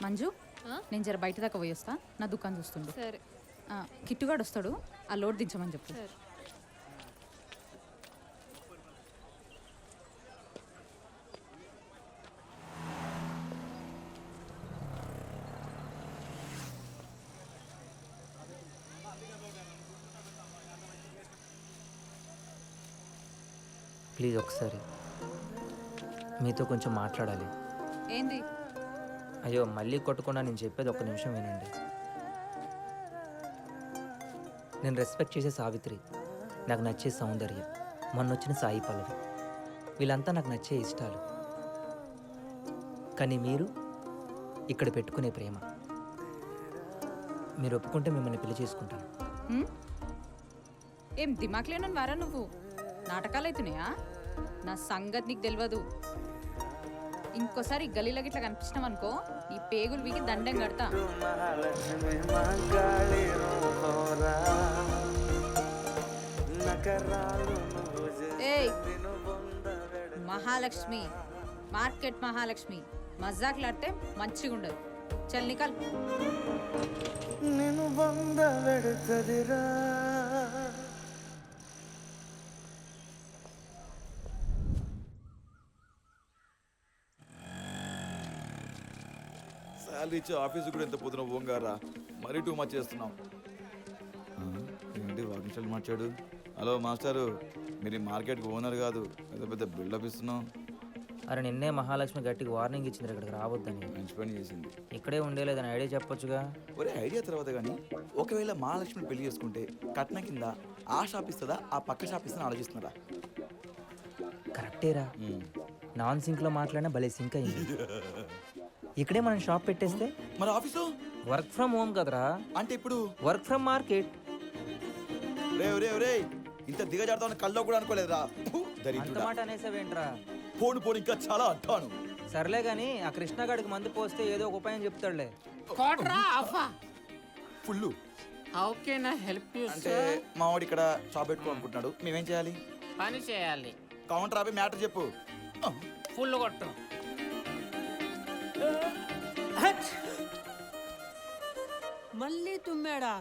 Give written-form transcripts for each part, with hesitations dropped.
మంజు నేను జర బయట దాకా పోయి వస్తా, నా దుకాణం చూస్తుండు. సరే. కిట్టుగాడు వస్తాడు, ఆ లోడ్ దించమని చెప్పు. సరే. ప్లీజ్ ఒకసారి మీతో కొంచెం మాట్లాడాలి. ఏంది? అయ్యో మళ్ళీ కొట్టకుండా నేను చెప్పేది ఒక్క నిమిషం వినండి. నేను రెస్పెక్ట్ చేసే సావిత్రి, నాకు నచ్చే సౌందర్య, మొన్నొచ్చిన సాయి పల్లవి, వీళ్ళంతా నాకు నచ్చే ఇష్టాలు. కానీ మీరు ఇక్కడ పెట్టుకునే ప్రేమ, మీరు ఒప్పుకుంటే మిమ్మల్ని పెళ్లి చేసుకుంటాను. ఏం దిమాక్ లేనని వారా నువ్వు? నాటకాలు అవుతున్నాయా? నా సంగతి నీకు తెలియదు. ఇంకోసారి గలీలో గిట్లా కనిపించినాం అనుకో, ఈ పేగులు వీకి దండం కడతా. ఏయ్ మహాలక్ష్మి, మార్కెట్ మహాలక్ష్మి, మజాకులాడితే మంచిగా ఉండదు. చల్ నికల్. నేను బంద పెడుతుందిరా. శాలరీ ఇచ్చే ఆఫీసు కూడా ఎంత పొద్దున పోంగారా, మరీ టూ మచ్ చేస్తున్నాం. ఏంటి వాకింగ్ మార్చాడు? హలో మాస్టారు, మీరు ఈ మార్కెట్కి ఓనర్ కాదు, పెద్ద పెద్ద బిల్డప్ ఇస్తున్నాం. అరే నిన్నే మహాలక్ష్మి గట్టికి వార్నింగ్ ఇచ్చింది ఇక్కడికి రావద్దని. మంచి పని చేసింది. ఇక్కడే ఉండేలేదని ఐడియా చెప్పొచ్చుగా. ఒరే ఐడియా తర్వాత కానీ ఒకవేళ మహాలక్ష్మిని పెళ్లి చేసుకుంటే కట్నం కింద ఆ షాప్ ఇస్తుందా ఆ పక్క షాప్ ఇస్తుందా ఆలోచిస్తున్నారా? కరెక్టేరా, నాన్ సింక్లో మాట్లాడినా భలే సింక్ అయింది. ఇక్కడే మనం షాప్ పెట్టేస్తే మన ఆఫీసు వర్క్ ఫ్రమ్ హోమ్ కదరా. అంటే ఇప్పుడు వర్క్ ఫ్రమ్ మార్కెట్. రే ఒరే ఒరే ఇంత దిగజారుతామని కల్లో కూడా అనుకోలేదురా. అంత మాట అనేసావేంట్రా? పోను పోను ఇంకా చాలా అంటాను. సర్లే గాని ఆ కృష్ణగాడికి మందు పోస్తే ఏదో ఒక ఉపాయం చెప్తాడులే. Full how can I help you అంటే మా వాడు ఇక్కడ షాప్ పెట్టుకోవాలనుకుంటున్నాడు, మేమేం చేయాలి? పని చేయాలి. కౌంటర్ ఆపి మ్యాటర్ చెప్పు. ఫుల్ కొట్టు. మళ్ళీ తుమ్మాడా?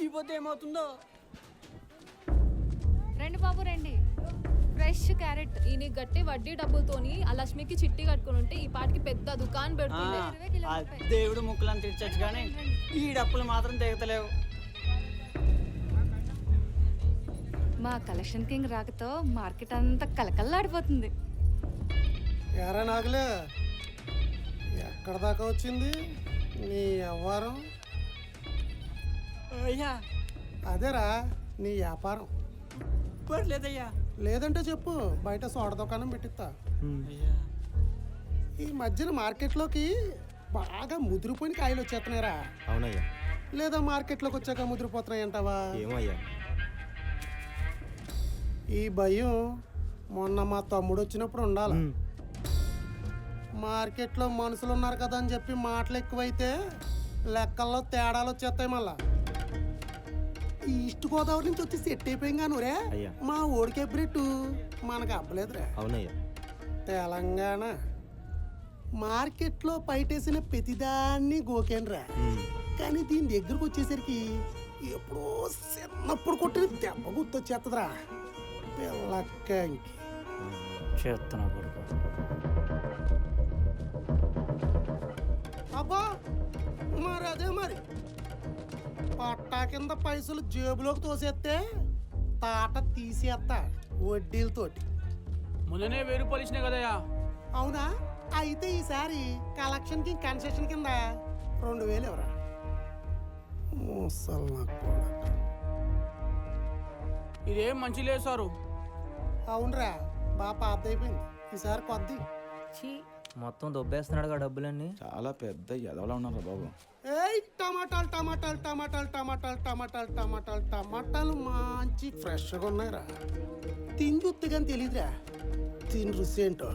ఈ పొద్దు ఏమవుతుందో. రండి బాబు రండి. Fresh carrot. ఈయన గట్టి వడ్డీ డబ్బులతోని ఆ లక్ష్మికి చిట్టి కట్టుకుని ఉంటే ఈ పాటికి పెద్ద దుకాణం పెడుతుంది. ఆ దేవుడు ముక్కులను తీర్చచ్చు కానీ ఈ డప్పులు మాత్రం తెగతలేవు. మా కలెక్షన్ కింగ్ రాకతో మార్కెట్ అంతా కలకల్లాడిపోతుంది. ఎరా నాగులే, ఎక్కడ దాకా వచ్చింది నీ వ్యవహారం? అయ్యా అదేరా నీ వ్యాపారం. లేదయ్యా. లేదంటే చెప్పు, బయట సోడ దుకాణం పెట్టిస్తా. అయ్యా ఈ మధ్యన మార్కెట్లోకి బాగా ముదిరిపోయిన కాయలు వచ్చేస్తున్నాయిరా. అవునయ్యా. లేదా మార్కెట్లోకి వచ్చాక ముదిరిపోతున్నాయి అంటావా? ఏమయ్యా ఈ భయం మొన్న మా తమ్ముడు వచ్చినప్పుడు ఉండాలి. మార్కెట్లో మనుషులు ఉన్నారు కదా అని చెప్పి మాటలు ఎక్కువైతే లెక్కల్లో తేడాలు వచ్చేస్తాయి. మళ్ళా ఈస్ట్ గోదావరి నుంచి వచ్చి సెట్ అయిపోయాం కానీ రే, అయ్యా. మా ఓడికే బ్రెడ్ మనకు అవ్వలేదురా. అవునయ్యా. తెలంగాణ మార్కెట్లో పైటేసిన ప్రతిదాన్ని గోకేనరా. కానీ దీని దగ్గరకు వచ్చేసరికి ఎప్పుడో చిన్నప్పుడు కొట్టిన దెబ్బ గుర్తొచ్చేస్తుందిరా. పిల్లక్కంకి చేస్తున్నా కొడుకు. అబ్బా మరి అదే మరి పట్టా కింద పైసలు జేబులోకి తోసేస్తే తాట తీసేస్తా వడ్డీలతోటి. మొన్ననే 1000 రూపాయలు ఇచ్చినా కదయ్యా. అవునా? అయితే ఈసారి కలెక్షన్కి కన్సెషన్ కింద 2000 ఎవరా? ముసల్ నాకు కూడా. ఇదేం మంచి లేదు సారు. అవునరా, బాగా పాత అయిపోయింది. ఈసారి కొద్ది. మొత్తం దొబ్బేస్తున్నాడుగా డబ్బులన్నీ. చాలా పెద్ద ఎదవలా ఉన్నారు బాబు. ఏయ్ టమాటాలు టమాటాలు టమాటాలు టమాటాలు టమాటాలు టమాటాలు టమాటాలు మంచి ఫ్రెష్గా ఉన్నాయిరా. తిని చూస్తే కానీ తెలీదురా తిని రుచి ఏంటో.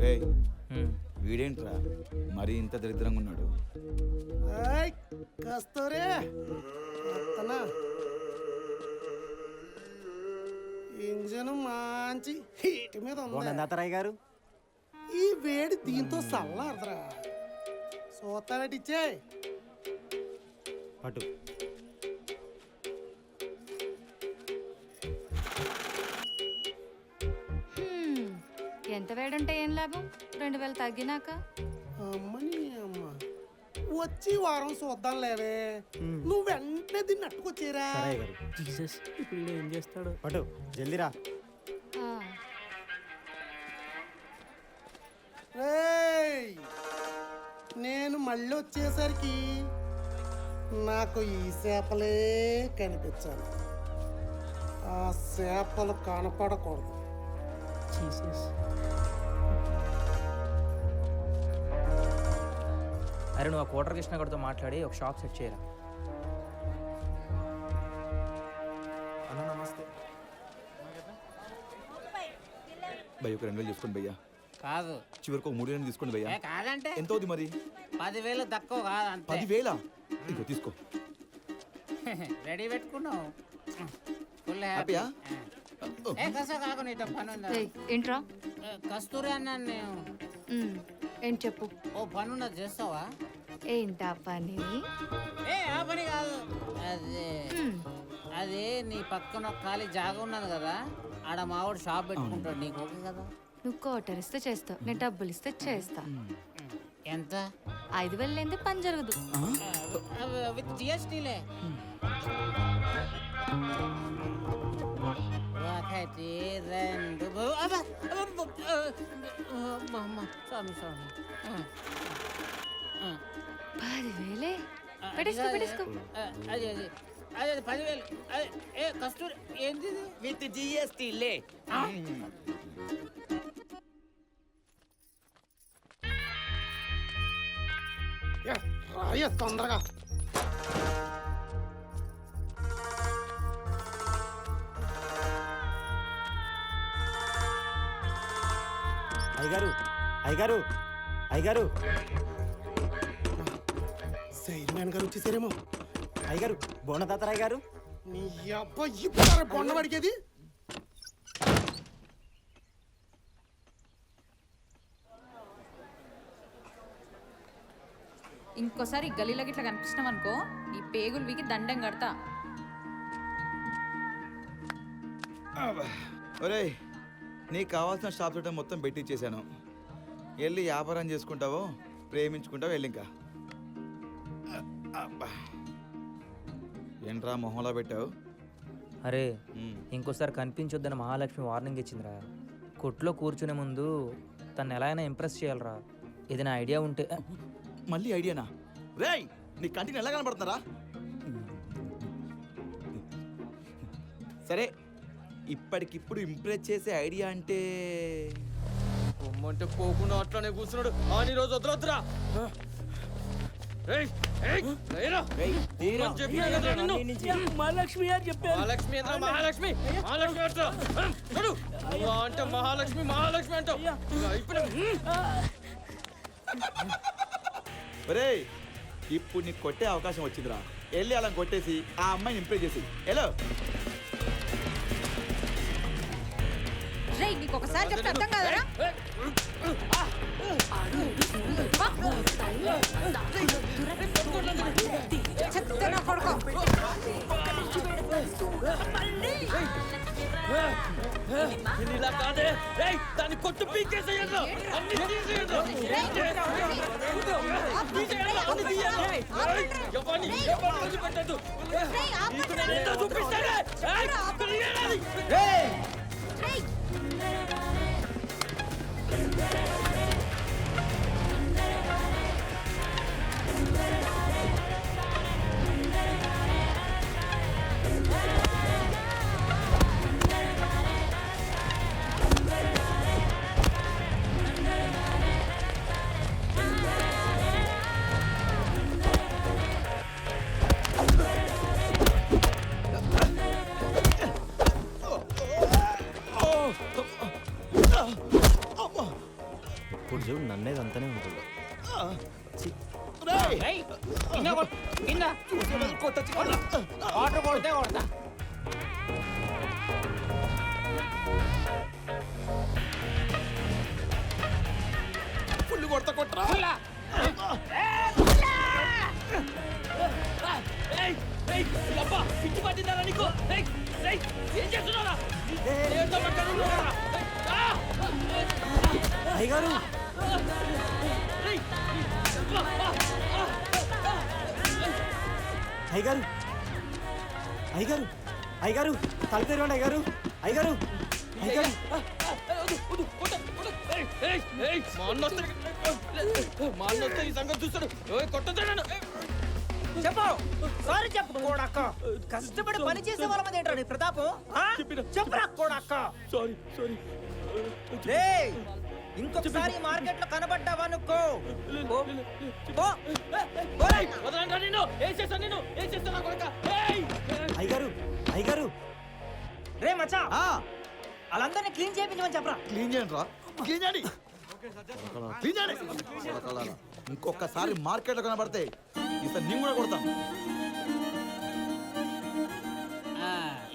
రే వీడేంట్రా మరి ఇంత దరిద్రంగా ఉన్నాడు? ఏయ్ కస్తూరే వస్తనా. ఇంజన్ మంచి హీట్ మీద ఉంది. దత్తారాయ్ గారు ఈ వేడి దీంతో చల్లారదురా. సోతావేటిచ్చే అటు ఎంత వేడుంటే ఏం లాభం 2000 తగ్గినాక. అమ్మని అమ్మ వచ్చి వారం చూద్దాం లేవే. నువ్వు వెంటనే దీన్ని అట్టుకొచ్చేరా. సరే గారు. జీసస్ ఇప్పుడు ఏం చేస్తాడు? అటు జల్దిరా. ఆ, రేయ్, నేను మళ్ళీ వచ్చేసరికి నాకు ఈ చేపలే కనిపించాలి. ఆ చేపలు కనపడకూడదు. జీసస్ అరే నువ్వు ఆ కోటర్ కృష్ణ గారితో మాట్లాడి ఒక షాప్ సెట్ చేయరా. అన్న నమస్తే. భయ్య ఒక 2000 తీసుకోండి భయ్యా. కాదు చివరికి ఒక 3000 తీసుకోండి భయ్యా. కాదంటే ఎంత అవుతుంది మరి? 10,000 తక్కువ కాదు అంతే. 10,000 ఇంకో తీసుకో. రెడీ పెట్టుకున్నావు ఫుల్ హ్యాపీయా? ఏ కసా కాకు నీతో పని ఉందా? ఏయ్, ఏంట్రా? కస్తూరి అన్నాను నేను. ఉమ్, ఏంటి చెప్పు. ఓ పని ఉన్నది చేస్తావా? ఏంటా పని? ఏ ఆ పని కాదు. అదే ఉమ్, అది నీ పక్కన ఒక ఖాళీ జాగా ఉన్నది కదా, ఆడ మావాడు షాప్ పెట్టుకుంటాడు. నీకు ఓకే కదా? నువ్వు కోటర్ ఇస్తే చేస్తావు, నేను డబ్బులు ఇస్తే చేస్తా. ఎంత? 5,000 లేనిదే పని జరగదు. విత్ జిఎస్టీలే. ఒకటి రెండు స్వామి స్వామి 10,000 పెట్టేసుకో పెట్టేసుకో. అది అది అదే 10,000. ఏ కస్తూరి ఏంది ఇది? విత్ జిఎస్టీలే. రాయ తొందరగా. అయ్యగారు అయ్యగారు అయ్యగారు సైన్యాన్ గారు వచ్చేసారేమో. అయ్యగారు బోన తాతరాయ్ గారు. నీ అబ్బా ఇప్పుడు బొండ పడికేది. ఇంకోసారి ఈ గలీలో గిట్లా కనిపించినాం అనుకో ఈ పేగులు వీకి దండం కడతా. ఒరేయ్, నీకు కావాల్సిన షాప్ చుట్టూ మొత్తం పెట్టించేశాను. వెళ్ళి వ్యాపారం చేసుకుంటావో ప్రేమించుకుంటావో వెళ్ళి. ఇంకా అబ్బా. ఏంట్రా మొహంలో పెట్టావు? అరే ఇంకోసారి కనిపించొద్దని మహాలక్ష్మి వార్నింగ్ ఇచ్చిందిరా. కొట్లో కూర్చునే ముందు తను ఎలా అయినా ఇంప్రెస్ చేయాలరా. ఏదైనా ఐడియా ఉంటే. మళ్ళీ ఐడియానా? రేయ్, నీ కంటిని ఎలా కనబడుతున్నారా? సరే, ఇప్పటికిప్పుడు ఇంప్రెస్ చేసే ఐడియా అంటే పొమ్మంటే పోకుండా అట్లానే కూర్చున్నాడు. ఆని రోజు వదలొద్దురా. మహాలక్ష్మి అని చెప్పాను. మహాలక్ష్మి ఏంద్రా మహాలక్ష్మి? మహాలక్ష్మి అంటా చూడు. నువ్వు అంటే మహాలక్ష్మి మహాలక్ష్మి అంటావు. ఒరేయ్, ఇప్పుడు నీకు కొట్టే అవకాశం వచ్చిందిరా. వెళ్ళి అలా కొట్టేసి ఆ అమ్మాయిని ఇంప్రెస్ చేసి ఎలా. రేయ్ నీకు ఒకసారి చెప్తే అర్థం కాదరా? చెప్తున్నా కొడుకో. ఇలా కాదే. దాన్ని కొట్టు పీకేసేయండి. అన్ని తీసేయండి. ఎవరిని పెట్టద్దు. నీకు నేను ఏంటో చూపిస్తానే. ఇప్పుడు చూడు నన్నేది అంతనే ఉంటుంది. ఆర్డర్ కొడితే కొడతా. కొడతా కొట్టరా పిచ్చి పట్టిందా నీకు ఏం చేస్తున్నారా అయ్యగారు అయ్యగారు అయ్యగారు అయ్యగారు తల తెరవండి అయ్యగారు అయ్యగారు అయ్యగారు మా అన్న వస్తే ఈ సంగతి చూస్తాడు కొట్టతాడు చెప్పు సారీ చెప్పు కోడక్క కష్టపడి పని చేసే వాళ్ళ మీద ఏంటో నీ ప్రతాపం చెప్పురా కోడక్క సారీ రేయ్ ఇంకొకసారి మార్కెట్ లో కనబడ్డావా నువ్వు వదలండి నేను ఏం చేస్తాను నేను ఏం చేస్తాను కొడుక అయ్యగారు అయ్యగారు రే మచ్చా వాళ్ళందరినీ క్లీన్ చేయించమని చెప్పరా క్లీన్ చేయండి రా క్లీన్ చేయండి క్లీన్ చేయండి ఇంకొకసారి మార్కెట్లో కనబడితే ఈసారి నేను కూడా కొడతాను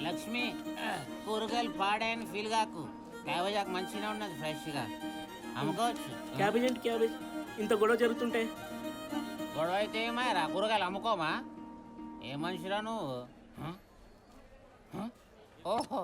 లక్ష్మి కూరగాయలు పాడాయని ఫీల్ కాకు క్యాబేజాకు మంచిగా ఉన్నది ఫ్రెష్గా అమ్ముకోవచ్చు. క్యాబేజ్ అంటే క్యాబేజ్ ఇంత గొడవ జరుగుతుంటే గొడవ అయితే ఏమాయరా కూరగాయలు అమ్ముకోమా ఏ మనిషిరా నువ్వు ఓహో